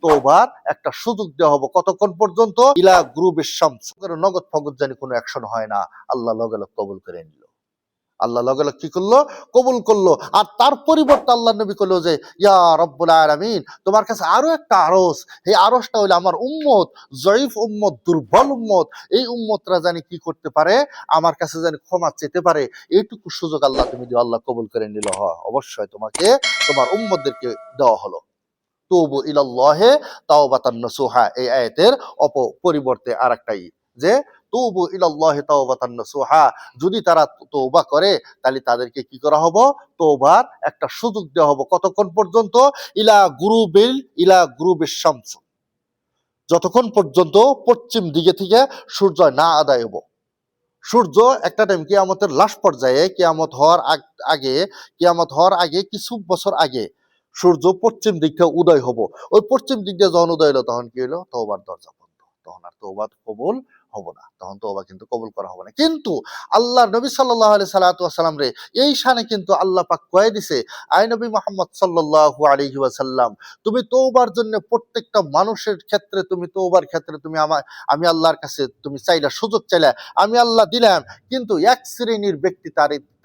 তওবার একটা সুযোগ দেওয়া হবে কতক্ষণ পর্যন্ত, ইলা গ্রুবের শামস, নগদ ফগদ জানি কোনো অ্যাকশন হয় না, আল্লাহ লগে লগে কবুল করে নিল। আল্লাহ লগে লগে কি করলো, কবুল করলো। আর তার পরিবর্তে আল্লাহ নবী করলো যে ইয়া রব্বুল আলামিন, তোমার কাছে আরো একটা আরশ, এই আরশটা হইলো আমার উম্মত, জয়ীফ উম্মত, দুর্বল উম্মত, এই উম্মতরা জানি কি করতে পারে, আমার কাছে জানি ক্ষমা চেতে পারে, এইটুকু সুযোগ আল্লাহ তুমি দিও। আল্লাহ কবুল করে নিল। অবশ্যই তোমাকে তোমার উম্মতদেরকে দেওয়া হলো। তুবু ইলাল্লাহি তাওবাতান নাসুহা, এই আয়াতের পরিবর্তে আরেকটাই যে তুবু ইলাল্লাহি তাওবাতান নাসুহা, যদি তারা তওবা করে তাহলে তাদেরকে কি করা হবে, তওবার একটা সুযোগ দেওয়া হবে কতক্ষণ পর্যন্ত, ইলা গুরুবিশ শামস, যতক্ষণ পর্যন্ত পশ্চিম দিকে থেকে সূর্য না আদায় হবো। সূর্য একটা টাইম কিয়ামতের লাস্ট পর্যায়ে, কিয়ামত হওয়ার আগে কিছু বছর আগে সূর্য পশ্চিম দিক থেকে উদয় হবো। ওই পশ্চিম দিক দিয়ে যখন উদয় হলো তখন কি হলো, তওবার দরজা বন্ধ, তখন আর তওবা কবুল হবো না, তখন তওবা কিন্তু কবুল করা হবে না। কিন্তু আল্লাহ নবী সাল্লাল্লাহু আলাইহি সাল্লাম রে এই শানে কিন্তু আল্লাহ পাক কয়ে দিছে, আই নবী মুহাম্মদ সাল্লাল্লাহু আলাইহি ওয়াসাল্লাম, তুমি তওবার জন্য প্রত্যেকটা মানুষের ক্ষেত্রে, তুমি তওবার ক্ষেত্রে তুমি আমি আল্লাহর কাছে তুমি চাইলা, সুযোগ চাইলা, আমি আল্লাহ দিলাম। কিন্তু এক শ্রেণীর ব্যক্তি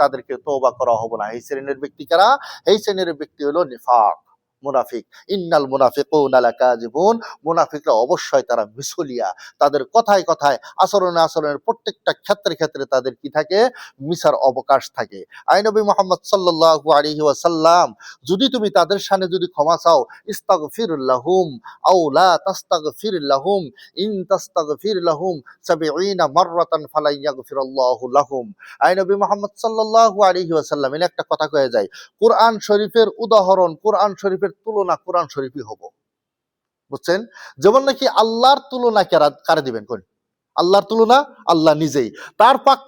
তাদেরকে তওবা করা হবে না। এই শ্রেণীর ব্যক্তি কারা? এই শ্রেণীর ব্যক্তি হলো নিফাক, মুনাফিক। ইন্নাল মুনাফিকুনা লাকাযিবুন, মুনাফিকরা অবশ্যই তারা মিছলিয়া, তাদের কথায় কথায়, আচরণের প্রত্যেকটা ক্ষেত্রে তাদের কি থাকে, মিছার অবকাশ থাকে। আই নবী মুহাম্মদ সাল্লাল্লাহু আলাইহি ওয়াসাল্লাম, যদি তুমি তাদের সামনে যদি ক্ষমা চাও, ইস্তাগফির লাহুম আও লা তাস্তাগফির লাহুম, ইন তাস্তাগফির লাহুম ৭০ মাররাতান ফালা ইয়াগফিরুল্লাহু লাহুম। আই নবী মুহাম্মদ সাল্লাল্লাহু আলাইহি ওয়াসাল্লাম এর একটা কথা কয়ে যায়, কোরআন শরীফের উদাহরণ, কোরআন শরীফের তুলনা কোরআন শরীফই হবো। বুঝছেন? যেমন নাকি আল্লাহর তুলনা কারে দিবেন কোন? আল্লাহর তুলনা আল্লাহ নিজেই। তার পাক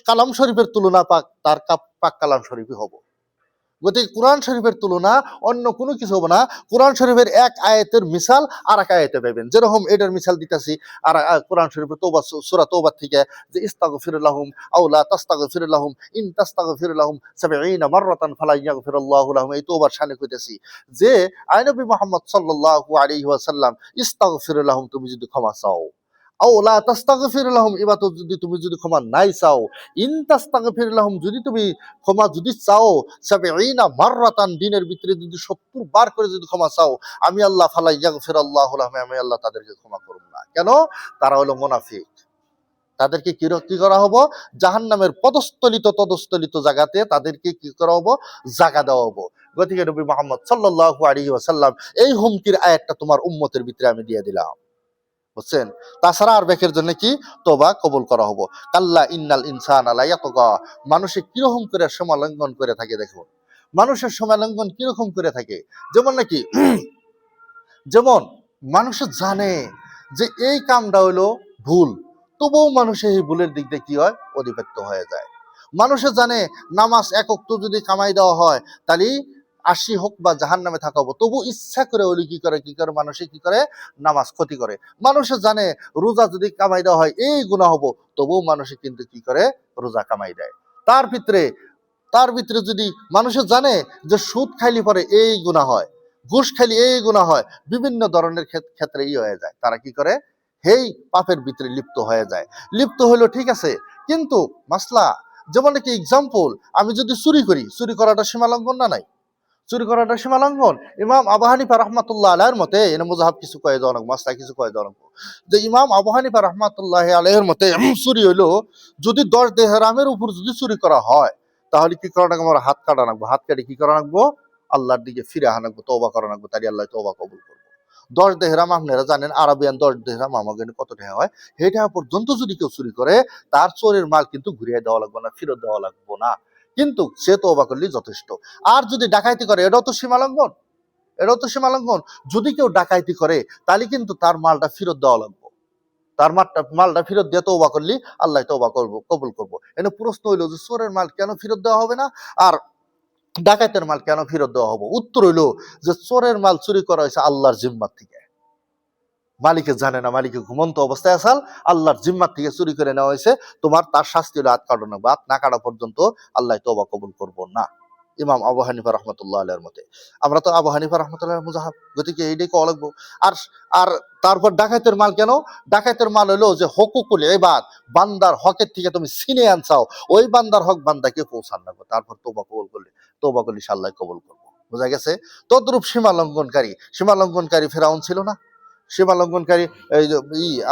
কালাম শরীফের তুলনা তার পাক কালাম শরীফই হবো। গতিকে কোরআন শরীফের তুলনা অন্য কোনো কিছু হবে না। কোরআন শরীফের এক আয়াতের মিসাল আর এক আয়াতে পাবেন। যেরকম এটার মিসাল দিতেছি, আর কোরআন শরীফের সূরা তওবা থেকে যে ইস্তাগফির লাহুম আও লা তাস্তাগফির লাহুম, ইন তাস্তাগফির লাহুম ৭০ মাররাতান ফালা ইয়াগফিরুল্লাহু লাহুম, এই তওবার শানে কইতেছি যে আয় নবী মুহাম্মদ সাল্লাল্লাহু আলাইহি ওয়াসাল্লাম, ইস্তাগফির লাহুম, তুমি যদি ক্ষমা চাও, আও লা তাস্তাগফির লাহুম, এবার তো যদি তুমি যদি ক্ষমা নাই চাও, ইন তাস্তাগফির লাহুম, যদি তুমি ক্ষমা যদি চাও, ৭০ মাররাতান, দিনের ভিতরে যদি ৭০ বার করে যদি ক্ষমা চাও, আমি আল্লাহ ফালা ইয়াগফিরুল্লাহু লাহুম, আমি আল্লাহ তাদেরকে ক্ষমা করব না। কেন? তারা হলো মুনাফিক। তাদেরকে কি করা হবো? জাহান্নামের তদস্থলিত জায়গাতে তাদেরকে কি করা হবো? জায়গা দেওয়া হবো। গতিকে নবী মুহাম্মদ সাল্লাল্লাহু আলাইহি ওয়াসাল্লাম এই হুমকির আয়াতটা তোমার উম্মতের ভিতরে আমি দিয়ে দিলাম। বুঝছেন? তাছাড়া আর বেকের জন্য কি তওবা কবুল করা হবো। কাল্লা ইন্নাল ইনসানা লা ইয়াতগা, মানুষে কিরকম করে সীমালঙ্ঘন করে থাকে দেখো। মানুষের সীমালঙ্ঘন কিরকম করে থাকে, যেমন নাকি যেমন মানুষে জানে যে এই কামটা হইলো ভুল, তবুও মানুষের এই ভুলের দিক দিয়ে কি হয়, অধিপত্য হয়ে যায়। মানুষে জানে নামাজ এক ওয়াক্ত যদি কামাই দেওয়া হয় তাহলে ৮০ হোক বা জাহান্নামে থাকা হবো, তবু ইচ্ছা করে ওলি কি করে মানুষে কি করে, নামাজ ক্ষতি করে। মানুষে জানে রোজা যদি কামাই দেওয়া হয় এই গুনাহ হবো, তবুও মানুষে কিন্তু কি করে, রোজা কামাই দেয়। তার ভিতরে যদি মানুষে জানে যে সুদ খাইলে পরে এই গুনাহ হয়, ঘুষ খাইলে এই গুনাহ হয়, বিভিন্ন ধরনের ক্ষেত্রে হয়ে যায়, তারা কি করে, হেই পাপের ভিতরে লিপ্ত হয়ে যায়। লিপ্ত হইলো ঠিক আছে, কিন্তু মাসলা, যেমন নাকি এক্সাম্পল, আমি যদি চুরি করি, চুরি করাটা সীমালঙ্ঘন না নাই? চুরি করাটা সীমালঙ্ঘন। ইমাম আবু হানিফা রাহমাতুল্লাহ আলাইহির মতে, এনে মুজাহাব কিছু কয়ে দেওয়া লাগবে, মাসলা কিছু কয়ে দেওয়া লাগবে, যে ইমাম আবু হানিফা রাহমাতুল্লাহ আলাইহির মতে চুরি হইলো যদি ১০ দিরহামের উপর যদি চুরি করা হয়, তাহলে কি করা লাগবে, আমার হাত কাটা লাগবে, হাত কাটি কি করা লাগবে, আল্লাহর দিকে ফিরে আনা লাগবে, তওবা করা লাগবে, তাই আল্লাহ তওবা কবুল করবে। ১০ দিরহাম আপনারা জানেন, আরাবিয়ান ১০ দিরহাম আমাদের কত টাকা হয়, সেই টাকা পর্যন্ত যদি কেউ চুরি করে, তার চোরের মাল কিন্তু ঘুরিয়ে দেওয়া লাগবে না, ফেরত দেওয়া লাগবে না, কিন্তু সে তওবা করলেই যথেষ্ট। আর যদি ডাকাইতি করে, এটাও তো সীমালঙ্ঘন। যদি কেউ ডাকাইতি করে তাহলে কিন্তু তার মালটা ফেরত দেওয়া লাগবে, তার মালটা ফেরত দিয়ে তওবা করলি আল্লাহ তওবা কবুল করবো। এনে প্রশ্ন হইলো যে চোরের মাল কেন ফেরত দেওয়া হবে না, আর ডাকাতের মাল কেন ফেরত দেওয়া হবে? উত্তর হইলো যে চোরের মাল চুরি করা হয়েছে আল্লাহর জিম্মার থেকে, মালিকে জানে না, মালিকে ঘুমন্ত অবস্থায় আসাল, আল্লাহর জিম্মার থেকে চুরি করে নেওয়া হয়েছে, তোমার তার শাস্তি হলো হাত কাটানো, হাত না কাটা পর্যন্ত আল্লাহ তওবা কবুল করবো না। ইমাম আবু হানিফা রহমতুল্লাহ আলাইহির মতে। আমরা তো আবু হানিফা রহমতুল্লাহ মুজাহাব, গতিকে এইটাই কওয়া লাগবো। আর আর তারপর ডাকাতের মাল কেন? ডাকাতের মাল হলো যে হকুকুল ইবাদ, বান্দার হকের থেকে তুমি ছিনে আনছাও, ওই বান্দার হক বান্দাকে পৌঁছান লাগবে, তারপর তওবা কবুল করলে, তওবা করলে আল্লাহ কবুল করবো। বোঝা গেছে? তদ্রূপ সীমা লঙ্ঘনকারী, সীমা লঙ্ঘনকারী ফেরাউন ছিল না? সীমা লঙ্ঘনকারী এই যে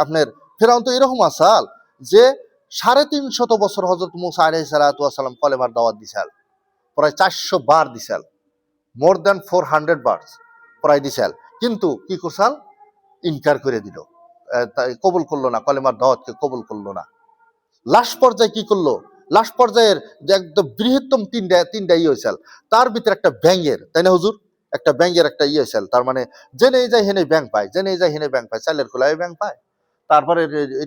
আপনার ফেরাউন তো এরকম আসাল যে 350 বছর হযরত মূসা আলাইহিস সালাতু ওয়াস সালাম কলেমার দাওয়াত দিছাল, প্রায় 400 বার দিছাল, মোর দ্যান 400 বার প্রায় দিছাল, কিন্তু কি করছাল? ইনকার করে দিল, কবুল করলো না, কলেমার দাওয়াতকে কবুল করলো না। লাস্ট পর্যায়ে কি করলো? লাস্ট পর্যায়ের যে একদম বৃহত্তম তিনটা হয়েছিল, তার ভিতরে একটা ব্যাঙের, তাই না হুজুর? একটা ব্যাঙের একটা হয়েছিল, তার মানে জেনে যায় হেনে ব্যাংক পায়, জেনে যায় হেনে ব্যাংক পায়, চালের খোলায় ব্যাংক পায়, তারপরে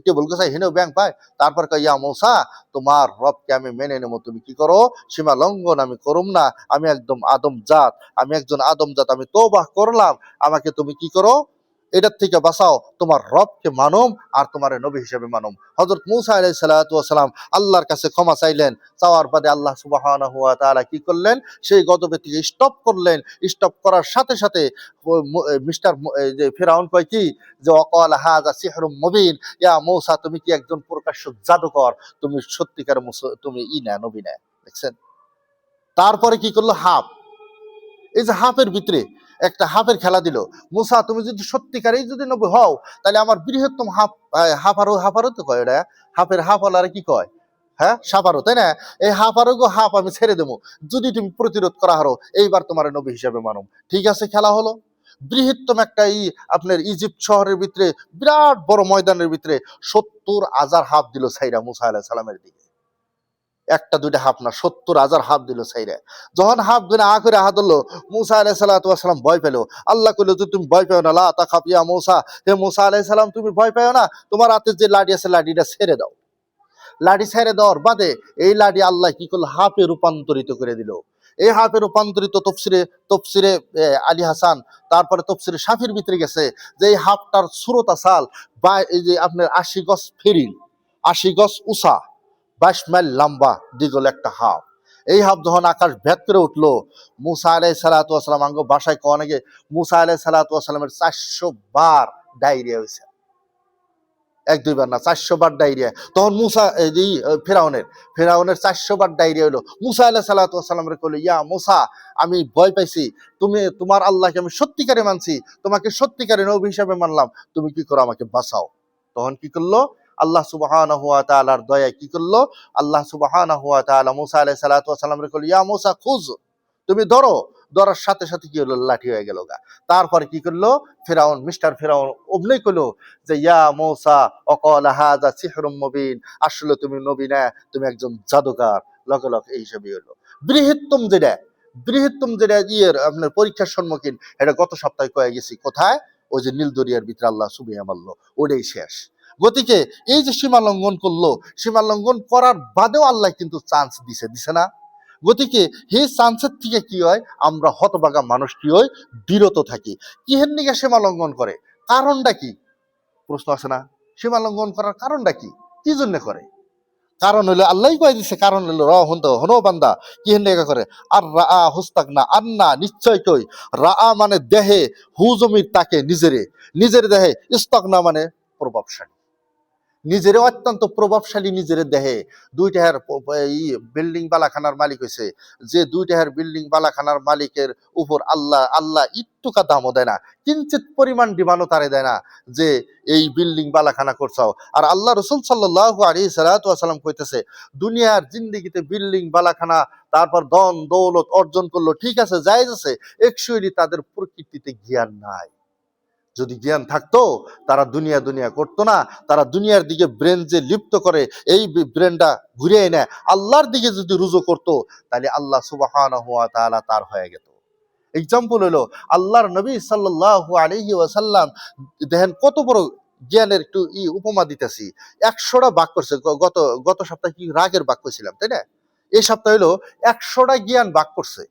টেবল গোছায় হেনেও ব্যাংক পায়। তারপর কয় ইয়া মূসা, তোমার রবকে আমি মেনে নেবো, তুমি কি করো? সীমা লঙ্ঘন আমি করুম না, আমি একদম আদম জাত, আমি একজন আদম জাত, আমি তওবাহ করলাম, আমাকে তুমি কি করো? এটার থেকে বাঁচাও, তোমার রবকে মানম আর তোমার নবী হিসেবে মানম। হযরত মূসা আলাইহিস সালাতু ওয়াস সালাম আল্লাহর কাছে ক্ষমা চাইলেন, চাওয়ার বাদে আল্লাহ সুবহানাহু ওয়া তাআলা কি করলেন? সেই গজবের থেকে স্টপ করলেন। স্টপ করার সাথে সাথে মিস্টার যে ফিরাউন কয় কি যে ওয়াকাল হাযা সিহরুম মুবিন, ইয়া মূসা তুমি কি একজন প্রকাশ্য জাদুকর, তুমি সত্যিকার তুমি না নবী না। দেখছেন? তারপরে কি করলো? হাফ, এই যে হাফের ভিতরে একটা হাফের খেলা দিল। মূসা তুমি যদি সত্যিকারই যদি নবী হও, তাহলে আমার বৃহত্তম হাফারও তো কয়, এটা হাফের হাফওয়ালারা কি কয়? হ্যাঁ, সাপারো, তাই না? এই হাফারও হাফ আমি ছেড়ে দেবো যদি তুমি প্রতিরোধ করা হারো, এইবার তোমার নবী হিসাবে মানব। ঠিক আছে, খেলা হলো। বৃহত্তম একটা আপনার ইজিপ্ট শহরের ভিতরে, বিরাট বড় ময়দানের ভিতরে 70,000 হাফ দিল সাইরা মূসা আলাইহিস সালামের দিকে। একটা দুইটা হাফ না, 70,000 হাফ দিল সাইরা। যখন হাফ গুনে আ করে হাত ধরলো, মূসা আলাইহিস সালাতু ওয়াস সালাম ভয় পেল। আল্লাহ কইলো যে তুমি ভয় পেও না, লা তাখাফ ইয়া মূসা, হে মূসা আলাইহিস সালাম তুমি ভয় পেও না, তোমার হাতে যে লাঠি আছে লাঠিটা ছেড়ে দাও। লাঠি ছেড়ে দেওয়ার বাদে এই লাঠি আল্লাহ কি করলো? হাফে রূপান্তরিত করে দিল। এই হাফে রূপান্তরিত তফসিরে আলী হাসান, তারপরে তফসিরে শাফির ভিতরে গেছে যে এই হাফটার সুরত আসাল বা এই যে আপনার 80 গজ ফেরিল, 80 গজ উঁচা, 22 মাইল লম্বা দিগল একটা হাফ। এই হাফ যখন আকাশ ভেদ করে উঠলো, মূসা আলাইহিস সালাতু ওয়াস সালাম আঙ্গ বাসায় কোয়া নাকি মূসা আলাইহিস সালাতু ওয়াস সালামের 400 বার ডায়রিয়া হয়েছে। 1-2 বার না, 400 বার ডায়রিয়া। তখন মূসা এই ফেরাউনের 400 বার ডায়রিয়া হলো। মূসা আলাইহিস সালাতু ওয়াস সালামরে কইলো, ইয়া মূসা আমি ভয় পাইছি, তুমি তোমার আল্লাহকে আমি সত্যিকারে মানছি, তোমাকে সত্যিকারে নবী হিসেবে মানলাম, তুমি কি করো? আমাকে বাঁচাও। তখন কি করলো? আল্লাহ সুবহানাহু ওয়া তাআলার দয়ায় কি করলো? আল্লাহ সুবহানাহু ওয়া তাআলা মূসা আলাইহিস সালাতু ওয়াস সালামরে কইলো, ইয়া মূসা খুজ, তুমি ধরো। ধরার সাথে সাথে কি হলো? লাঠি হয়ে গেল গা। তারপরে কি করলো? মিস্টার ফেরাউন অভিনয় করলো যে ইয়া মূসা ওয়াকাল হাযা সিহরুম মুবিন, আসলে তুমি নবী না, তুমি একজন জাদুকর। লগে লগে এই হিসাবে হলো বৃহত্তম যেটা আপনার পরীক্ষার সম্মুখীন, এটা গত সপ্তাহে কয়ে গেছি। কোথায়? ওই যে নীল দরিয়ার ভিতরে আল্লাহ সুবিয়া মারলো, ওটাই শেষ। গতিকে এই যে সীমা লঙ্ঘন করলো, সীমা লঙ্ঘন করার বাদেও আল্লাহ কিন্তু চান্স দিছে না? গতিকে এই চান্সের থেকে কি হয়? আমরা হতভাগা মানুষ কি হয়? বিরত থাকি। কিহের নিকে সীমা লঙ্ঘন করে? কারণটা কি? প্রশ্ন আছে না? সীমা লঙ্ঘন করার কারণটা কি? কি জন্য করে? কারণ হলো আল্লাহই কয়ে দিচ্ছে, কারণ হলো হনো বান্দা কি হেন্ডেকা করে। আর রা হুস্তাক না আন্না নিশ্চয় কই, রা মানে দেহে, হু জমির তাকে নিজের দেহে, ইস্তাক না মানে প্রভাবশালী, নিজের অত্যন্ত প্রভাবশালী নিজের দেহে। দুইটার বিল্ডিং বালাখানার মালিক হয়েছে, যে দুইটার বিল্ডিং বালাখানার মালিকের উপর আল্লাহ একটুকা দামও দেয় না, কিঞ্চিত পরিমাণ ডিমান্ডও তারে দেয় না যে এই বিল্ডিং বালাখানা করছাও। আর আল্লাহ রসুল সাল্লাল্লাহু আলাইহি সাল্লাতু ওয়া সাল্লাম কইতেছে, দুনিয়ার জিন্দেগিতে বিল্ডিং বালাখানা তারপর ধন দৌলত অর্জন করলো, ঠিক আছে, জায়েজ আছে, একচুয়ালি তাদের প্রকৃতিতে জ্ঞান নাই। যদি জ্ঞান থাকতো তারা দুনিয়া করতো না। তারা দুনিয়ার দিকে ব্রেন যে লিপ্ত করে, এই ব্রেনটা ঘুরিয়ে নেয় আল্লাহর দিকে যদি রুজু করতো, তাহলে আল্লাহ সুবহানাহু ওয়া তাআলা তার হয়ে যেত। এক্সাম্পল হলো আল্লাহর নবী সাল্লাল্লাহু আলাইহি ওয়াসাল্লাম, দেখেন কত বড় জ্ঞানের একটু উপমা দিতেছি। 100টা বাক করছে। গত সপ্তাহে কি রাগের বাক করছিলাম, তাই না? এই সপ্তাহে হলো 100টা জ্ঞান বাক করছে।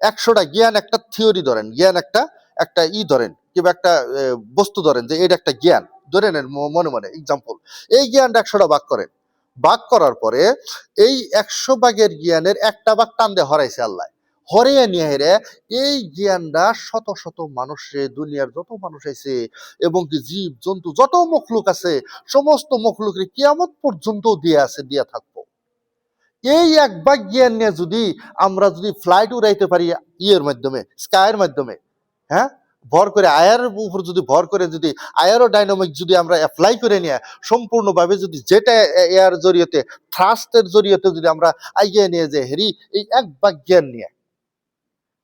100টা জ্ঞান, একটা থিওরি ধরেন, জ্ঞান একটা একটা ধরেন, কিংবা একটা বস্তু ধরেন যে এটা একটা জ্ঞান ধরে নেন মনে এক্সাম্পল। এই জ্ঞানটা 100টা ভাগ করেন। ভাগ করার পরে এই 100 ভাগের জ্ঞানের একটা ভাগ টান দিয়ে হরাইছে আল্লাহ। হরিয়া নিয়ে হেরে এই জ্ঞানটা শত শত মানুষে দুনিয়ার যত মানুষ আছে এবং কি জীব জন্তু যত মখলুক আছে সমস্ত মখলুকের কিয়ামত পর্যন্ত দিয়া থাকবো। এই এক ভাগ জ্ঞান নিয়ে যদি আমরা যদি ফ্লাইট উড়াইতে পারি ইয়ের মাধ্যমে, স্কাইয়ের মাধ্যমে, হ্যাঁ, ভর করে আয়ার উপর যদি ভর করে যদি আয়ারোডাইনামিক যদি আমরা অ্যাপ্লাই করে নিয়ে সম্পূর্ণভাবে যদি যেটা এয়ার জড়িয়তে থ্রাস্টের জড়িয়তে যদি আমরা এগিয়ে নিয়ে যাই হেরি এই এক ভাগ জ্ঞান নিয়ে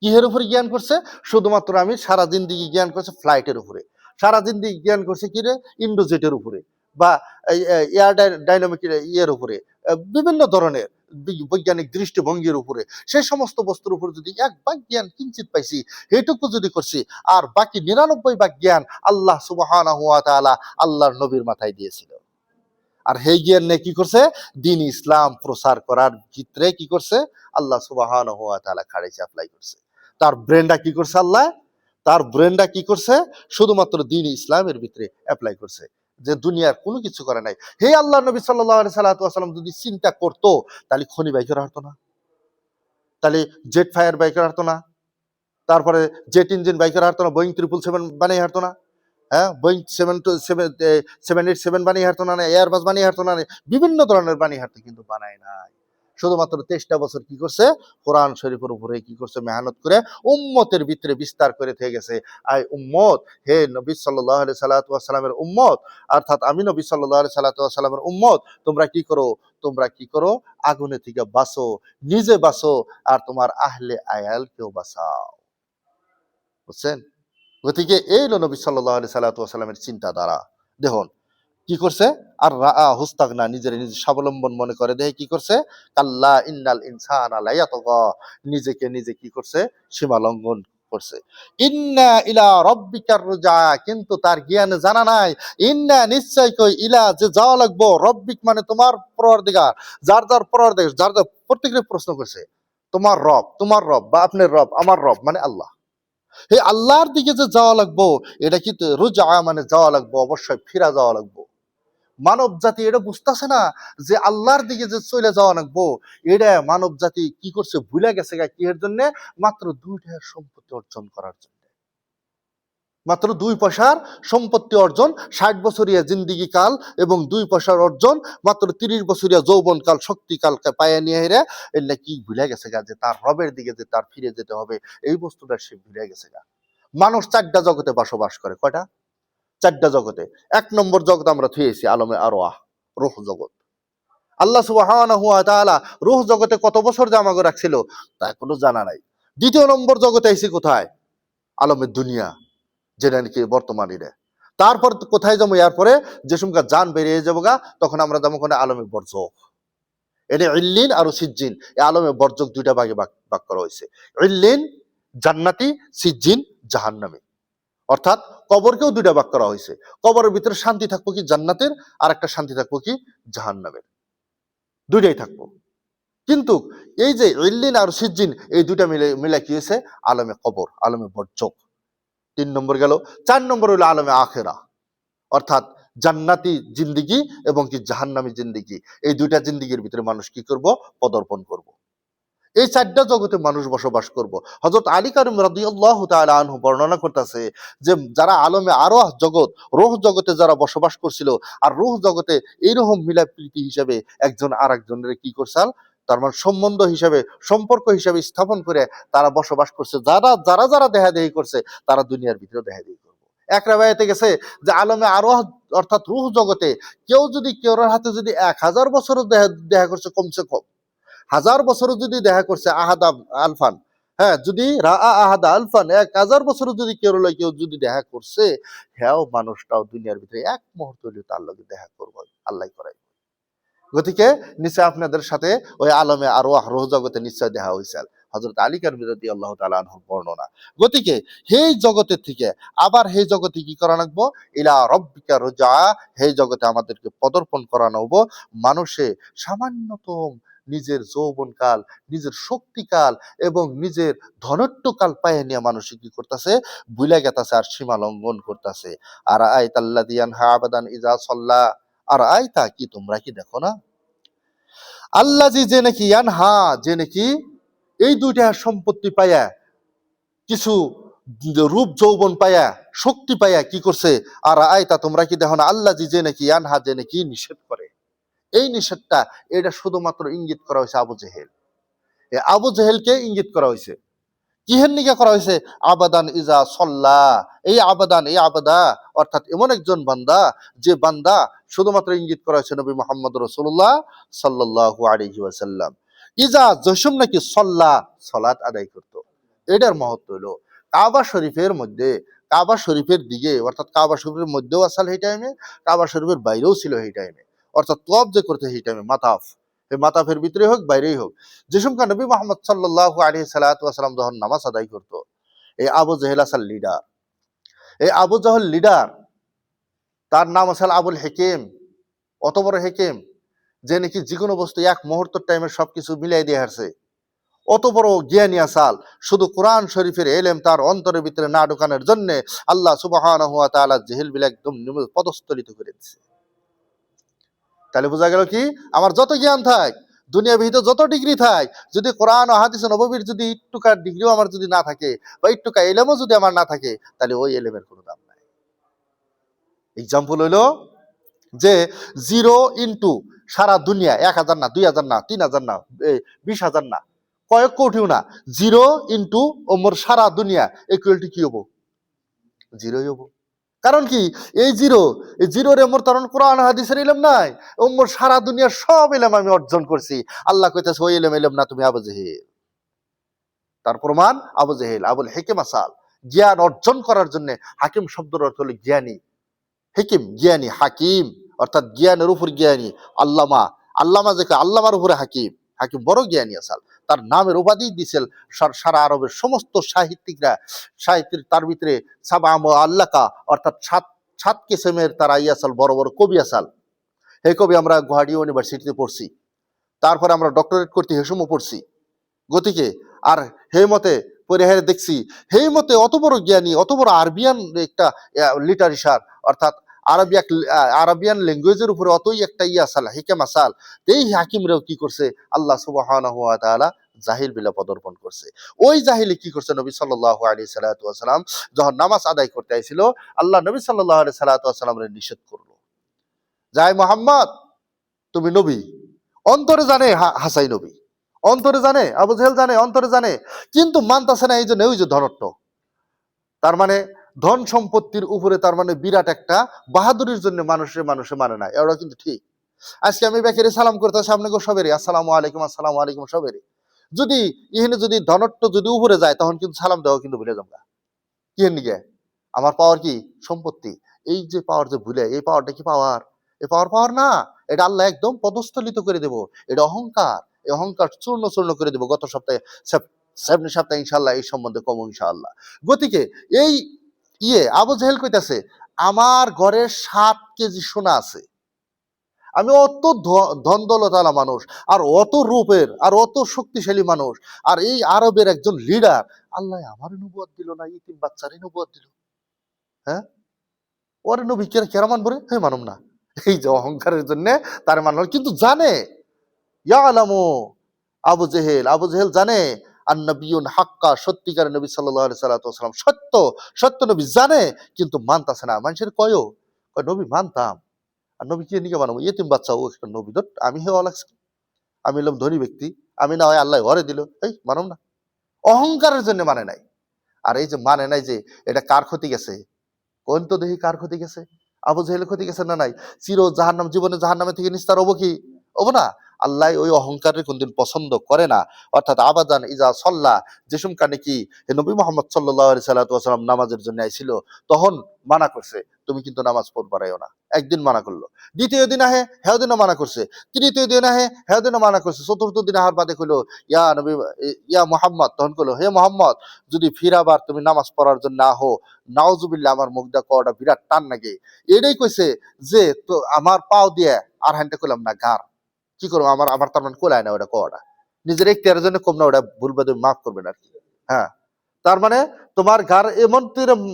কিহের উপরে জ্ঞান করছে? শুধুমাত্র আমি সারা জিন্দিগি জ্ঞান করছে ফ্লাইটের উপরে, সারা জিন্দিগি জ্ঞান করছে কি রে ইন্ডোজেটের উপরে বা এয়ার ডাইনামিক ইয়ের উপরে, বিভিন্ন ধরনের বৈজ্ঞানিক দৃষ্টিভঙ্গির উপরে, সেই সমস্ত বস্তুর উপর যদি এক ভাগ জ্ঞান কিঞ্চিত পাইছি এইটুকু যদি করছি, আর বাকি ৯৯ ভাগ জ্ঞান আল্লাহ সুবহানাহু ওয়া তাআলা আল্লাহর নবীর মাথায় দিয়েছিল। আর সেই জ্ঞান নিয়ে কি করছে? দিন ইসলাম প্রচার করার ক্ষেত্রে কি করছে? আল্লাহ সুবহানাহু ওয়া তাআলা খাড়াইছে, অ্যাপ্লাই করছে। তার ব্রেনটা কি করছে আল্লাহ? তার ব্রেনটা কি করছে? শুধুমাত্র দিন ইসলামের ভিতরে অ্যাপ্লাই করছে, যে দুনিয়ার কোনো কিছু করে নাই। হে আল্লাহ নবী সাল্লাল্লাহু আলাইহি সাল্লাম যদি চিন্তা করতো তাহলে খনি বাইক করা হতো না, তাহলে জেট ফায়ার বাইক করা হতো না, তারপরে জেট ইঞ্জিন বাইক করা হতো না, বোয়িং 777 বানিয়ে হারতো না, হ্যাঁ, বোয়িং 787 বানিয়ে হারতো না, এয়ারবাস বানিয়ে হারতো না, বিভিন্ন ধরনের বানিয়ে হারতো, কিন্তু বানায় নাই। শুধুমাত্র 23টা বছর কি করছে? কোরআন শরীফের উপরে কি করছে? মেহনত করে উম্মতের ভিতরে বিস্তার করে থেকে গেছে। আই উম্মত, হে নবী সাল্লাল্লাহু আলাইহি সাল্লামের উম্মত, অর্থাৎ আমি নবী সাল্লাল্লাহু আলাইহি সাল্লামের উম্মত, তোমরা কি করো? তোমরা কি করো? আগুনে থেকে বাঁচো, নিজে বাঁচো, আর তোমার আহলে আয়ালকেও বাঁচাও। বুঝছেন? গতিকে এই হলো নবী সাল্লাল্লাহু আলাইহি সাল্লামের চিন্তাধারা। দেখুন কি করছে? আর রাআ হুস্তাগনা, নিজের নিজে স্বাবলম্বন মনে করে দেখে কি করছে? কাল্লা ইন্নাল ইনসানা লায়াতগা, নিজেকে নিজে কি করছে? সীমা লঙ্ঘন করছে। ইন্না ইলা রব্বিকার রুজা, কিন্তু তার জ্ঞানে জানা নাই ইন্না নিশ্চয় কই ইলা যে যাওয়া লাগবো, রব্বিক মানে তোমার পরওয়ারদিগার, যার যার পরওয়ারদিগার, যার যার প্রত্যেককে প্রশ্ন করছে তোমার রব বা আপনার রব, আমার রব মানে আল্লাহ। এই আল্লাহর দিকে যে যাওয়া লাগবো, এটা কি রুজা মানে যাওয়া লাগবো, অবশ্যই ফিরা যাওয়া লাগবো। মানব জাতি এটা বুঝতেছে না যে আল্লাহর দিকে যে চলে যাওয়া লাগবো, এটা মানব জাতি কি করছে? ভুলে গেছে গা। কি এর জন্য? মাত্র 2 টাকার সম্পত্তি অর্জন করার জন্য, মাত্র 2 পয়সার সম্পত্তি অর্জন, 60 বছরিয়া জিন্দিগি কাল এবং 2 পয়সার অর্জন, মাত্র 30 বছরিয়া যৌবন কাল, শক্তিকাল পায়ে নিয়ে হেরে এলে কি ভুলে গেছে গা যে তার রবের দিকে যে তার ফিরে যেতে হবে, এই বস্তুটা সে ভুলে গেছে গা। মানুষ 4টা জগতে বসবাস করে। কয়টা? 4টা জগতে। 1 নম্বর জগৎ আমরা থুয়েছি আলমে আরওয়াহ, রূহ জগৎ। আল্লাহ সুবহানাহু ওয়া তাআলা রূহ জগতে কত বছর যে আমাকে রাখছিল তা কোনো জানা নাই। 2য় নম্বর জগতে আইছি কোথায়? আলমে দুনিয়া, যেটা নাকি বর্তমানে। তারপর কোথায় যাবো? এরপরে যে সময় জান বেরিয়ে যাবো গা, তখন আমরা যাবো কোনে? আলমে বরজখ। এটা ইল্লিন আর সিজ্জিন, এই আলমে বরজখ 2টা ভাগে ভাগ করা হয়েছে। ইল্লিন জান্নাতি, সিজ্জিন জাহান্নামী। অর্থাৎ কবরকেও 2টা ভাগ করা হয়েছে। কবরের ভিতরে শান্তি থাকবো কি জান্নাতের, আর একটা শান্তি থাকবো কি জাহান্নামের। 2টাই থাকবো। কিন্তু এই যে ইল্লিন আর সিজ্জিন, এই 2টা মিলে কি হয়েছে? আলমে কবর, আলমে বরজখ। 3 নম্বর গেল। 4 নম্বর হলো আলমে আখেরা, অর্থাৎ জান্নাতি জিন্দিগি এবং কি জাহান্নামী জিন্দিগি। এই 2টা জিন্দিগির ভিতরে মানুষ কি করব? পদার্পণ করব। এই 4টা জগতে মানুষ বসবাস করব। হযরত আলী কারীম রাদিয়াল্লাহু তাআলা আনহু বর্ণনা করতেছে যে যারা আলমে আরওয়াহ জগৎ, রূহ জগতে যারা বসবাস করছিল, আর রূহ জগতে এইরকম মিলাপ্রীতি হিসেবে একজন আরেকজনের কি করছাল, তার মানে সম্বন্ধ হিসাবে, সম্পর্ক হিসাবে স্থাপন করে তারা বসবাস করছে। যারা যারা যারা দেহাদেহি করছে তারা দুনিয়ার ভিতরে দেহাদেহি করবে। এক রাবায়াতে গেছে যে আলমে আরওয়াহ অর্থাৎ রূহ জগতে কেউ যদি কেউর হাতে যদি 1000 বছরও দেখা করছে, কমসে কম 1000 বছরও যদি দেখা করছে, আহাদা আলফান, হ্যাঁ, যদি আহাদা আলফান 1000 বছরও যদি কেউ যদি দেখা করছে, হ্যাঁ, মানুষটাও দুনিয়ার ভিতরে এক মুহূর্ত হলেও তার লগে দেখা করবো, আল্লাহ করাই। গতিকে নিশ্চয় আপনাদের সাথে ওই আলমে আরওয়াহ রূহ জগতে নিশ্চয় দেখা হয়েছে হযরত আলী কারীম রাদিয়াল্লাহু তাআলা আনহুর বর্ণনা। গতিকে সেই জগতের থেকে আবার সেই জগতে কি করা লাগবো? ইলা রব্বিকা রুজা, সেই জগতে আমাদেরকে পদার্পণ করানো হবো। মানুষে সামান্যতম নিজের যৌবনকাল, নিজের শক্তিকাল এবং নিজের ধনট্যকাল পায়ে নিয়ে মানুষে কি করতেছে? ভুলে গেতাছে আর সীমা লঙ্ঘন করতেছে। আর আইতাল্লাযী ইয়ানহা আবাদান ইযা সাল্লা, আর আইতা কি তোমরা কি দেখো না? আল্লাজি যে নাকি ইয়ানহা, যে নাকি এই দুইটা সম্পত্তি পাইয়া, কিছু রূপ যৌবন পাইয়া, শক্তি পাইয়া কি করছে, আর আয়তা তোমরা কি দেখো না আল্লাহ যে নাকি আনহা যে নাকি নিষেধ করে। এই নিষেধটা এটা শুধুমাত্র ইঙ্গিত করা হয়েছে আবু জেহেল। আবু জেহেলকে ইঙ্গিত করা হয়েছে। কিহের নিকে করা হয়েছে? আবাদান ইজা সল্লা। এই আবাদান, এই আবাদা অর্থাৎ এমন একজন বান্দা, যে বান্দা শুধুমাত্র ইঙ্গিত করা হয়েছে নবী মুহাম্মদ রাসূলুল্লাহ সাল্লাল্লাহু আলাইহি ওয়াসাল্লাম। ইজা জসুম নাকি সল্লা, সালাত আদায় করত। এটার মহত্ব হলো কাবা শরীফের মধ্যে, কাবা শরীফের দিকে অর্থাৎ কাবা শরীফের মধ্যেও আসাল এই টাইমে, কাবা শরীফের বাইরেও ছিল এই টাইমে, অর্থাৎ তওয়াফ যে করতে এই টাইমে মাতাফ, এই মাতাফের ভিতরে হোক বাইরেই হোক, যে সময় নবী মুহাম্মদ সাল্লাল্লাহু আলাইহি সাল্লাম যখন নামাজ আদায় করত, এই আবু জেহেল আসাল লিডার। এই আবু জেহেল লিডার, তার নাম আসাল আবুল হেকেম। অত বড় হেকেম যে নাকি যে কোনো বস্তু এক মুহূর্তের টাইমে সবকিছু মিলাই দিয়ে হারছে। অত বড় জ্ঞানী আসাল, শুধু কোরআন শরীফের এলেম তার অন্তরের ভিতরে না ঢোকানোর জন্য আল্লাহ সুবহানাহু ওয়া তাআলা জেহেল বিল একদম পদস্থলিত করে দিচ্ছে। তাহলে বোঝা গেল কি, আমার যত জ্ঞান থাক, দুনিয়া ভিতরে যত ডিগ্রি থাক, যদি কোরআন ও হাদিস নববীর যদি একটুকা ডিগ্রিও আমার যদি না থাকে, বা একটুকা এলেমও যদি আমার না থাকে, তাহলে ওই এলেমের কোনো দাম নাই। এক্সাম্পল হইলো যে 0 ইন্টু সারা দুনিয়া, 1000 না, 2000 না, 3000 না, 20,000 না, কয়েক কোটিও না, 0 ইন্টু ওমর সারা দুনিয়া ইকুয়াল টু কি হবো? 0 হবো। কারণ কি, এই জিরোর এমর তরণ কোরআন হাদিসের ইলম নাই, ওমর সারা দুনিয়ার সব ইলম আমি অর্জন করছি। আল্লাহ কইতাছে ওই ইলম না, তুমি আবু জেহেল। তার প্রমাণ আবু জেহেল আবুল হেকেম আসাল। জ্ঞান অর্জন করার জন্য হাকিম শব্দের অর্থ হলো জ্ঞানী, হেকিম জ্ঞানী, হাকিম অর্থাৎ জ্ঞানের উপর জ্ঞানী। আল্লামা, আল্লামা যে আল্লামার উপরে হাকিম, হাকিম বড় জ্ঞানী আসাল। তার নামের উপাধি দিছিল সারা আরবের সমস্ত সাহিত্যিকরা, সাহিত্যের তার ভিতরে সাবাম আল্লাকা অর্থাৎ সাত কিসেমের তারা আসাল, বড় বড় কবি আসাল। হে কবি আমরা গুয়াহাটি ইউনিভার্সিটিতে পড়ছি, তারপরে আমরা ডক্টরেট করতে হেসমও পড়ছি গতিকে, আর হে মতে পরিহারে দেখছি, হে মতে অত বড় জ্ঞানী, অত বড় আরবিয়ান একটা লিটারেচার অর্থাৎ আরবিয়ান ল্যাঙ্গুয়েজের উপরে অতই একটা আসাল, হিকেম আসাল। এই হাকিমরাও কি করছে, আল্লাহ সুবহানাহু ওয়া তাআলা জাহিল বিলা পদার্পণ করছে। ওই জাহিলে কি করছে, নবী সাল্লাল্লাহু আলাইহি সাল্লাম যখন নামাজ আদায় করতে আইছিল, আল্লাহ নবী সাল্লাল্লাহু আলাইহি সাল্লামের নিষেধ করলো, যাই মোহাম্মদ তুমি নবী। অন্তরে জানে হাসাই নবী, অন্তরে জানে আবু জেহেল জানে, অন্তরে জানে, কিন্তু মানতাছে না। এই জন্য ওই যে ধনত্ব, তার মানে ধন সম্পত্তির উপরে তার মানে বিরাট একটা বাহাদুরির জন্য মানুষে মানে না। এরা কিন্তু ঠিক। আজকে আমি বেকেরে সালাম করতে সামনে গো সবেরে আসসালামু আলাইকুম, আসসালামু আলাইকুম সবেরে, যদি ইহেনে যদি ধনত্ব যদি উপরে যায়, তখন কিন্তু সালাম দেওয়া কিন্তু ভুলে যাবো। কি নিগে আমার পাওয়ার কি সম্পত্তি, এই যে পাওয়ার যে ভুলে, এই পাওয়ারটা কি পাওয়ার? এই পাওয়ার না, এটা আল্লাহ একদম পদস্থলিত করে দেব। এটা অহংকার, এই অহংকার চূর্ণ চূর্ণ করে দেব। গত সপ্তাহে সামনের সপ্তাহে ইনশাল্লাহ এই সম্বন্ধে কম ইনশাআল্লাহ। গতিকে এই আবু জেহেল কইতাছে আমার ঘরে 7 কেজি সোনা আছে, আমি অত ধন দৌলতওয়ালা মানুষ, আর অত রূপের, আর অত শক্তিশালী মানুষ, আর এই আরবের একজন লিডার, আল্লাহ আমার নবুয়ত দিল না, ইতিম বাচ্চারই নবুয়ত দিল। হ্যাঁ, ওরে নবী কেরা মানবো রে? হ্যাঁ মানব না। এই যে অহংকারের জন্য তার মানল, কিন্তু জানে ইয়ালামু আবু জেহেল জানে আন্নাবিয়ুন হাক্কা, সত্যিকারের নবী সাল্লাল্লাহু আলাইহি সাল্লাম সত্য, সত্য নবী জানে, কিন্তু মানতাছে না। মানুষের কয় নবী মানতাম, আর নবী কি নিকে মানবো? ইতিম বাচ্চা ও একটা নবী, আমি হেওয়া লাগছে, আমি এলাম ধনী ব্যক্তি, আমি না হয় আল্লাহ ঘরে দিল, এই মানব না। অহংকারের জন্য মানে নাই। আর এই যে মানে নাই, যে এটা কার ক্ষতি গেছে? কোন তো দেখি কার ক্ষতি গেছে? আবু জেহেলের ক্ষতি গেছে না নাই? চির জাহান্নাম, জীবনে জাহান্নামে থেকে নিস্তার হবো কি? হবো না। আল্লাহ ওই অহংকারের কোনদিন পছন্দ করে না। অর্থাৎ আবাদান ইজা সল্লা, যে সময় নাকি নবী মুহাম্মদ সাল্লাল্লাহু আলাইহি সাল্লাম নামাজের জন্য আইছিল, তখন মানা করছে তুমি কিন্তু নামাজ পড়বারাইও না। একদিন মানা করলো, দ্বিতীয় দিন আহে হেও দিনও মানা করছে, তৃতীয় দিন আহে হেও দিনও মানা করছে, চতুর্থ দিন আহার বাদে কইলো ইয়া নবী, ইয়া মুহাম্মদ, তখন কইলো হে মুহাম্মদ, যদি ফিরাবার তুমি নামাজ পড়ার জন্য আহো, নাউজুবিল্লাহ, আমার মুখ দা কটা বিরাট টান লাগে। এটাই কইছে যে তো আমার পাও দিয়ে আর হানতে কইলাম না গার, কি করবো, আমার তার মানে কোলায় না ওটা কটা, নিজের একটিয়ার জন্য কম না, ওটা ভুলবে তুমি মাফ করবেন আর কি। হ্যাঁ, তার মানে তোমার গার এমন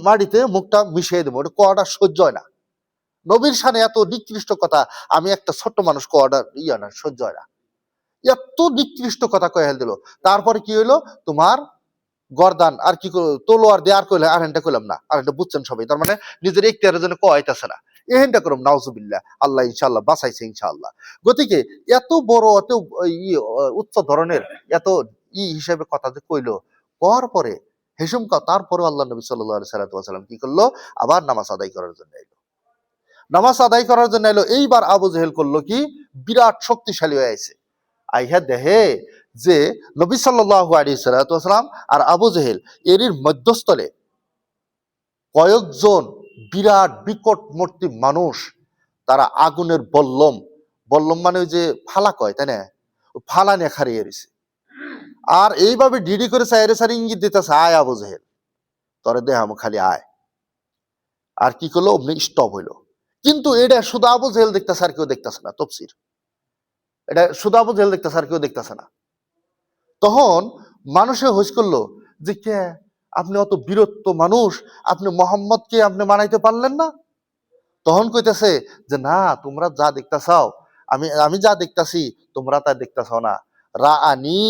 মাটিতে মুখটা মিশিয়ে দেবো, ওটা কটা সহ্য হয় না। নবীর শানে এত নিকৃষ্ট কথা আমি একটা ছোট্ট মানুষ কটা না সহ্য হয় না। এত নিকৃষ্ট কথা কয়ে দিল। তারপরে কি হইলো, তোমার গর্দান আর কি তলোয়ার দিয়ে আর কইলে আর হেনটা কইলাম না, আর এটা বুঝছেন সবাই, তার মানে নিজের এখতিয়ারের জন্য কয়তাছে না, এহেনটা করুম নাউজুবিল্লাহ, আল্লাহ ইনশাআল্লাহ বাঁচাইছে ইনশাআল্লাহ। গতিকে এত বড় এত উচ্চ ধরনের এত হিসেবে কথা যে কইলো, কর পরে হেসুমকা, তারপরে আল্লাহ নবী সাল্লাল্লাহু আলাইহি সাল্লাম কি করলো, আবার নামাজ আদায় করার জন্য এলো। নামাজ আদায় করার জন্য এলো। এইবার আবু জেহেল করলো কি, বিরাট শক্তিশালী হয়ে আছে। আইহা দেহে যে নবী সাল্লাল্লাহু আলাইহি সাল্লাম আর আবু জেহেল এরই মধ্যস্থলে কয়েকজন বিরাট বিকট মূর্তি মানুষ, তারা আগুনের বল্লম, বল্লম মানে ওই যে ফালা কয় তাই না, ফালা নিয়ে খারিয়ে রয়েছে। আর এইভাবে ডিডি করে চাইরে সারি ইঙ্গিত দিতেছে, আয় আবু জেহেল, তরে দেহাম খালি আয়। আর কি করলো, অমনি স্টপ হইলো। কিন্তু এটা শুধু আবু জেহেল দেখতেছে আর কেউ দেখতেছে না, তফসির, এটা শুধু আবু জেহেল দেখতেছে আর কেউ দেখতেছে না। তখন মানুষে হইস করলো যে, কে আপনি অত বীরত্ব মানুষ, আপনি মোহাম্মদকে আপনি মানাইতে পারলেন না? তখন কইতেছে যে, না তোমরা যা দেখতেছাও, আমি আমি যা দেখতাছি তোমরা তা দেখতেছাও না। রাআনি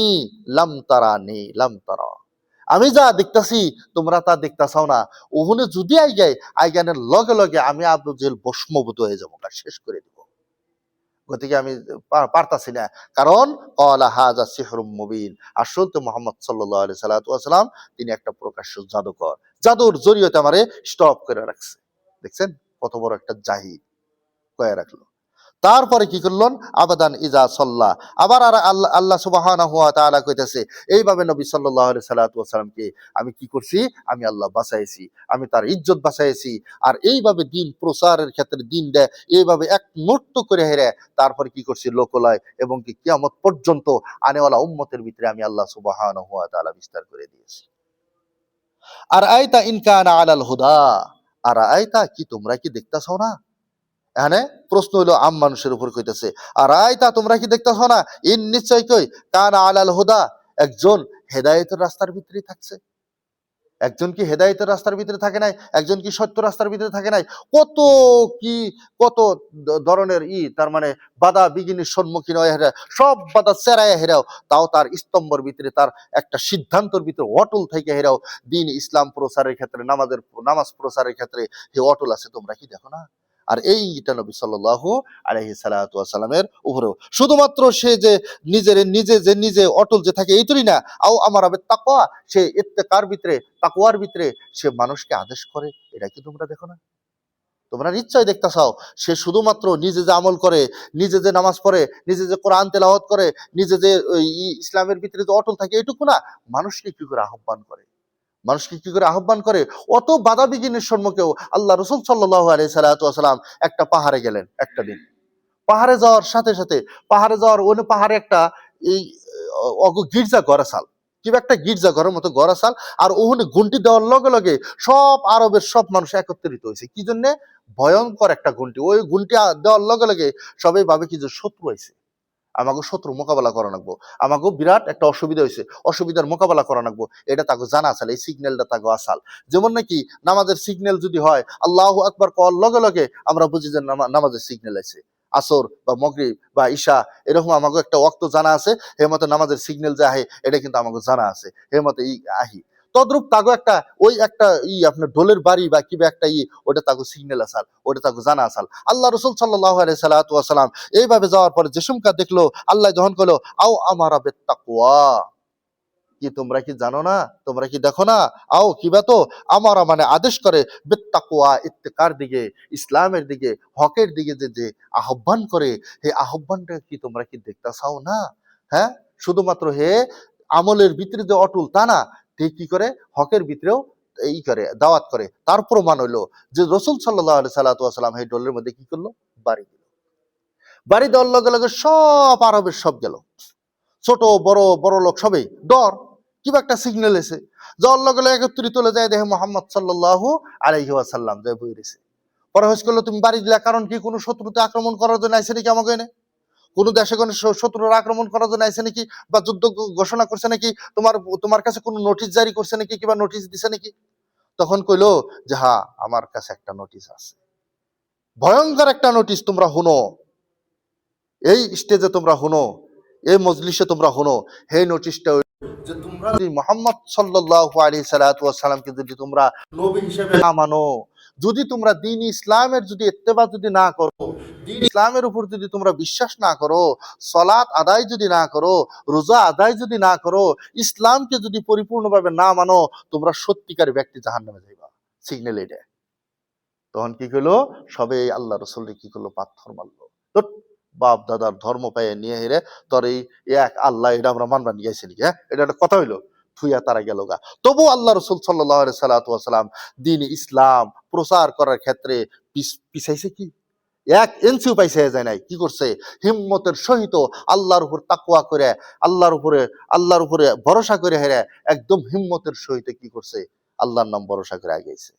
লাম তারানি লাম তারা, আমি যা দেখতাছি তোমরা তা দেখতাছাও না। ওখানে যদি আইগানের লগে লগে আমি আবু জেহেল ভস্মভূত হয়ে যাবো, শেষ করে দিব। গতিকে আমি পারতাছি না, কারণ ক্বালা হাযা সিহরুম মুবিন, আসল তো মুহাম্মদ সাল্লাল্লাহু আলাইহি সাল্লাম তিনি একটা প্রকাশ্য জাদুকর, জাদুর জরিয়তে আমারে স্টপ করে রাখছে। দেখছেন কত বড় একটা জাহিদ কয়ে রাখলো। তারপরে কি করলেন, আবাদান ইজা সাল্লা, আবার আর আল্লাহ আল্লাহ সুবহানাহু ওয়া তাআলা কইতেছে, এইভাবে নবী সাল্লাল্লাহু আলাইহি সাল্লামকে আমি কি করছি, আমি আল্লাহ বাঁচাইছি, আমি তার ইজ্জত বাঁচাইছি। আর এইভাবে দিন প্রচারের ক্ষেত্রে দিন দেয়, এইভাবে এক মুহূর্ত করে হেরে তারপরে কি করছি, লোকালয় এবং কি কিয়ামত পর্যন্ত আনেওয়ালা উম্মতের ভিতরে আমি আল্লাহ সুবহানাহু ওয়া তাআলা বিস্তার করে দিয়েছি। আর আইতা ইনকানা আলাল হুদা, আর আইতা কি তোমরা কি দেখতাছো না, এখানে প্রশ্ন হইলো আম মানুষের উপর কইতেছে, আর আইতা তোমরা কি দেখতেছ না, ইন নিশ্চয় কই কানা আলাল হুদা, একজন হেদায়েতের রাস্তার ভিতরে থাকছে। একজন কি হেদায়েতের রাস্তার ভিতরে থাকে নাই, একজন কি সত্য রাস্তার ভিতরে থাকে নাই। কত কি কত ধরনের তার মানে বাধা বিঘিনির সম্মুখীন হয়ে হেরা, সব বাধা চেরায় হেরাও, তাও তার স্তম্ভের ভিতরে তার একটা সিদ্ধান্তের ভিতরে অটল থেকে হেরাও দিন ইসলাম প্রচারের ক্ষেত্রে, নামাজ প্রচারের ক্ষেত্রে হে অটল আছে, তোমরা কি দেখো না? আর এইটা নবী সাল্লাল্লাহু আলাইহি সাল্লাতু ওয়া সাল্লামের উপরেও শুধুমাত্র সে যে নিজে অটল যে থাকে এইটুকুই না, আও আমার আবে তাকওয়া, সে ইত্তেকার ভিতরে তাকওয়ার ভিতরে সে মানুষকে আদেশ করে, এটা কি তোমরা দেখো না? তোমরা নিশ্চয় দেখতেছাও, সে শুধুমাত্র নিজে যে আমল করে, নিজে যে নামাজ পড়ে, নিজে যে কোরআন তেলাওয়াত করে, নিজে যে ইসলামের ভিতরে যে অটল থাকে এইটুকু না, মানুষকে কি করে আহ্বান করে, মানুষকে কি করে আহ্বান করে। অত বাধা বিঘিনের সম্মুখেও আল্লাহ রাসূল সাল্লাল্লাহু আলাইহি সাল্লাম একটা পাহাড়ে গেলেন একটা দিন। পাহাড়ে যাওয়ার সাথে সাথে পাহাড়ে যাওয়ার অন্য পাহাড়ে একটা এই গির্জা গড়াসাল, কিংবা একটা গির্জা ঘরের মতো গড়াসাল, আর ওখানে ঘন্টি দেওয়ার লগে লগে সব আরবের সব মানুষ একত্রিত হয়েছে। কি জন্য? ভয়ঙ্কর একটা ঘন্টি, ওই ঘন্টি দেওয়ার লগে লগে সবাই ভাবে কি যে শত্রু হয়েছে, আমাকে শত্রু মোকাবেলা করা লাগবো, আমাকে বিরাট একটা অসুবিধা হয়েছে, অসুবিধার মোকাবেলা করা লাগবো, এটা তাকে জানা আসাল, এই সিগন্যালটা তাকে আসাল। যেমন নাকি নামাজের সিগন্যাল যদি হয় আল্লাহু আকবার কওয়ার লগে লগে আমরা বুঝি যে নামাজের সিগন্যাল আছে, আসর বা মগরিব বা ঈশা, এরকম আমাকে একটা ওয়াক্ত জানা আছে, এর মতো নামাজের সিগন্যাল যে আহে এটা কিন্তু আমাকে জানা আছে, এর মতো আহি। তদ্রূপ তাগো একটা ওই একটা আপনার ঢোলের বাড়ি বা কিবা একটা ওটা তাগো সিগন্যাল আসাল, ওটা তাগো জানা আসাল। আল্লাহ রাসূল সাল্লাল্লাহু আলাইহি সাল্লাম এইভাবে যাওয়ার পরে যে সুমকা দেখলো, আল্লাহ যখন কইলো আও আমারা বেত্তাকওয়া, কি তোমরা কি জানো না, তোমরা কি দেখো না, আও কিবা তো আমারা মানে আদেশ করে বেত্তাকওয়া, ইত্তেকার দিকে, ইসলামের দিকে, হকের দিকে যে আহ্বান করে, হে আহ্বানটা কি তোমরা কি দেখতাছাও না? হ্যাঁ, শুধুমাত্র হে আমলের ভিতরে যে অটল তা না, তে কি করে হকের ভিতরেও করে দাওয়াত করে। তার প্রমাণ হইলো যে রাসূল সাল্লাল্লাহু আলাইহি সাল্লাম এই ডলের মধ্যে কি করলো, বাড়ি দিল। বাড়ি দেওয়ার লগে লগে সব আরবের সব গেল, ছোট বড় বড় লোক সবাই ডর, কিবা একটা সিগন্যাল এসে যাওয়ার লগে লগে একত্রিত হলে যায়, দেখে মোহাম্মদ সাল্লাল্লাহু আলাইহি ওয়াসাল্লাম যায় বই রয়েছে। পরে হয়েছে করলো তুমি বাড়ি দিলা, কারণ কি কোনো শত্রুতে আক্রমণ করার জন্য আইসে নাকি আমাকে এনে, কোন দেশে কোনো শত্রুর আক্রমণ করার জন্য আইসে নাকি, বা যুদ্ধ ঘোষণা করছে নাকি, তোমার কাছে কোনো নোটিশ জারি করছে নাকি, কিংবা নোটিশ দিছে নাকি? তখন কইলো যে হ্যাঁ আমার কাছে একটা নোটিশ আছে, ভয়ঙ্কর একটা নোটিশ, তোমরা হুনো, এই স্টেজে তোমরা হুনো, এই মজলিসে তোমরা হনো, হে নোটিশটা যে তোমরা যদি মুহাম্মদ সাল্লাল্লাহু আলাইহি সাল্লাতু ওয়াস সালামকে যদি তোমরা নবী হিসেবে না মানো, যদি তোমরা দ্বীন ইসলামের যদি ইত্তেবা যদি না করো, দ্বীন ইসলামের উপর যদি তোমরা বিশ্বাস না করো, সালাত আদায় যদি না করো, রোজা আদায় যদি না করো, ইসলামকে যদি পরিপূর্ণভাবে না মানো, তোমরা সত্যিকার ব্যক্তি জাহান্নামে যাইবা। সিগন্যাল এটা। তখন কি করলো, সবে আল্লাহ রসুল কি করলো, পাথর মারলো। বাপ দাদার ধর্ম পাইয়ে নিয়ে হেরে তোর এই এক আল্লাহ এটা আমরা মানবা নিয়ে আসি নাকি, হ্যাঁ, এটা একটা কথা হইলো। থুইয়া তারা গেল গা। তবু আল্লাহ রসুল সাল্লাম দিন ইসলাম প্রচার করার ক্ষেত্রে পিছাইছে কি, এক ইঞ্চিও পাইছে যায় নাই। কি করছে, হিম্মতের সহিত আল্লাহর উপর তাকওয়া করে, আল্লাহর উপরে ভরসা করে হেরে একদম হিম্মতের সহিত কি করছে, আল্লাহর নাম ভরসা করে আগেছে।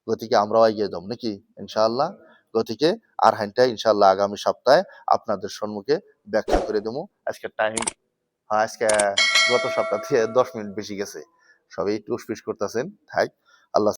গতিকে আমরাও এগিয়ে যাব নাকি ইনশাআল্লাহ। গতিকে আর হ্যান্ডটা ইনশাআল্লাহ আগামী সপ্তাহে আপনাদের সম্মুখে ব্যাখ্যা করে দেবো। আজকে টাইম, হ্যাঁ আজকে গত সপ্তাহ থেকে 10 মিনিট বেশি গেছে, সবাই একটু উসপিস করতেছেন, থাক। আল্লাহ